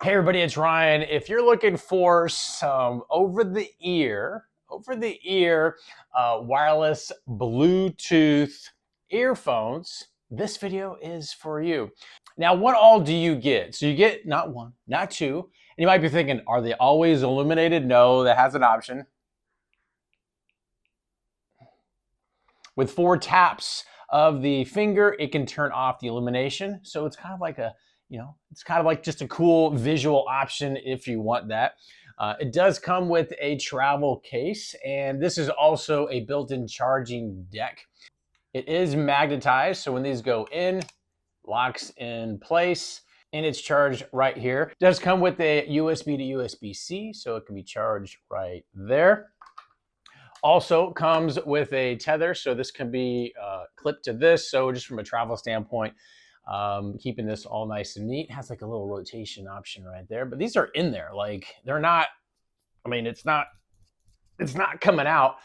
Hey everybody, it's Ryan. If you're looking for some over-the-ear wireless Bluetooth earphones, this video is for you. Now, what all do you get? So you get not one, not two, and you might be thinking, are they always illuminated? No, that has an option. With 4 taps of the finger, it can turn off the illumination. So it's kind of like it's kind of like just a cool visual option if you want that. It does come with a travel case, and this is also a built-in charging deck. It is magnetized, so when these go in, locks in place, and it's charged right here. It does come with a USB to USB-C, so it can be charged right there. Also comes with a tether, so this can be clipped to this. So just from a travel standpoint, keeping this all nice and neat. It has like a little rotation option right there, but these are in there. Like they're not, I mean, it's not coming out.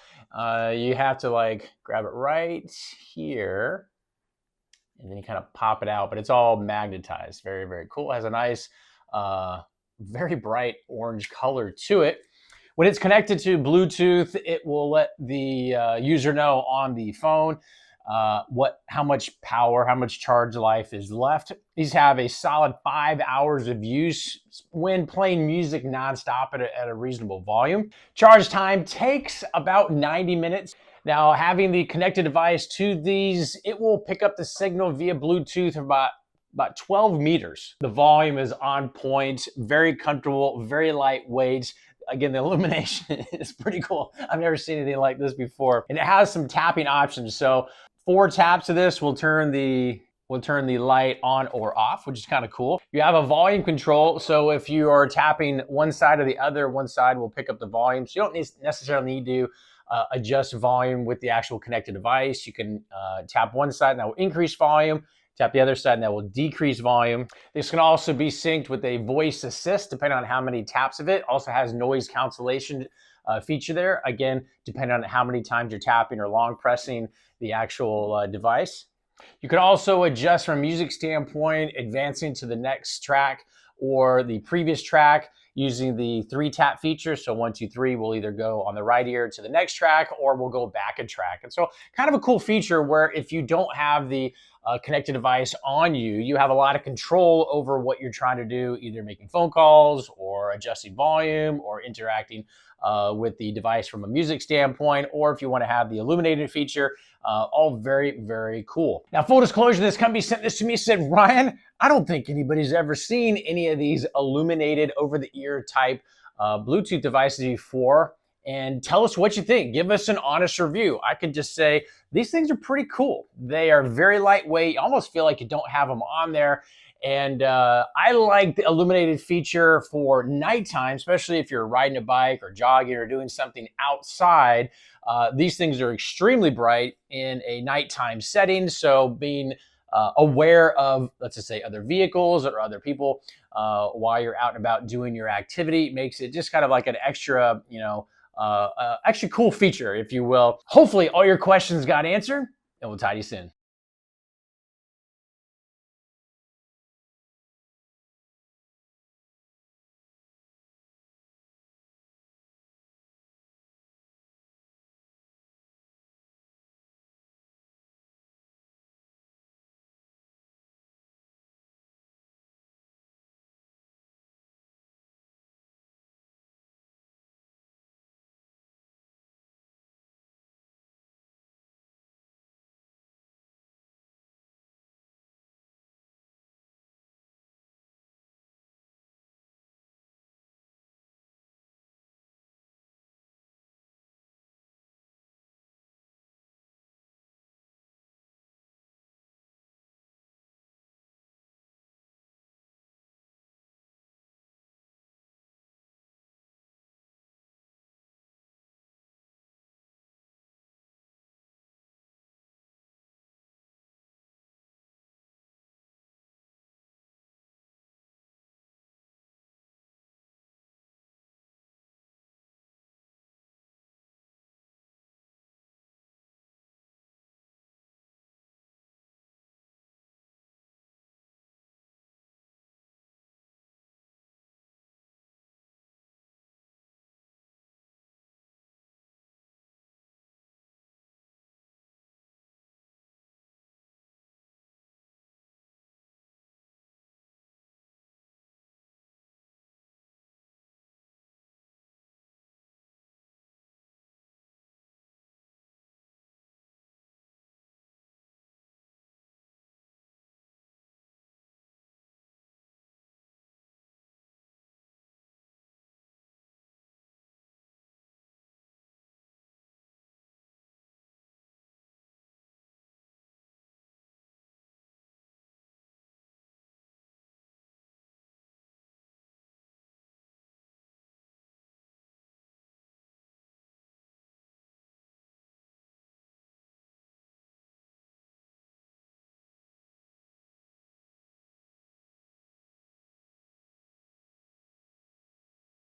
You have to like grab it right here and then you kind of pop it out, but it's all magnetized. Very, very cool. It has a nice, very bright orange color to it. When it's connected to Bluetooth, it will let the user know on the phone how much power, how much charge life is left. These have a solid 5 hours of use when playing music nonstop at a reasonable volume. Charge time takes about 90 minutes. Now, having the connected device to these, it will pick up the signal via Bluetooth about 12 meters. The volume is on point, very comfortable, very lightweight. Again, the illumination is pretty cool. I've never seen anything like this before. And it has some tapping options. So 4 taps of this will turn the light on or off, which is kind of cool. You have a volume control. So if you are tapping one side or the other, one side will pick up the volume. So you don't necessarily need to adjust volume with the actual connected device. You can tap one side and that will increase volume. Tap the other side and that will decrease volume. This can also be synced with a voice assist depending on how many taps of it. Also has noise cancellation feature there. Again, depending on how many times you're tapping or long pressing the actual device. You can also adjust from a music standpoint, advancing to the next track or the previous track using the 3 tap feature. So 1, 2, 3 will either go on the right ear to the next track or we'll go back a track. And so kind of a cool feature where if you don't have the connected device on you, you have a lot of control over what you're trying to do, either making phone calls or adjusting volume or interacting with the device from a music standpoint, or if you want to have the illuminated feature, all very, very cool. Now, full disclosure, this company sent this to me, said, Ryan, I don't think anybody's ever seen any of these illuminated over-the-ear type Bluetooth devices before. And tell us what you think. Give us an honest review. I could just say, these things are pretty cool. They are very lightweight. You almost feel like you don't have them on there. And I like the illuminated feature for nighttime, especially if you're riding a bike or jogging or doing something outside. These things are extremely bright in a nighttime setting. So being aware of, let's just say, other vehicles or other people while you're out and about doing your activity makes it just kind of like an extra, extra cool feature, if you will. Hopefully all your questions got answered, and we'll talk to you soon.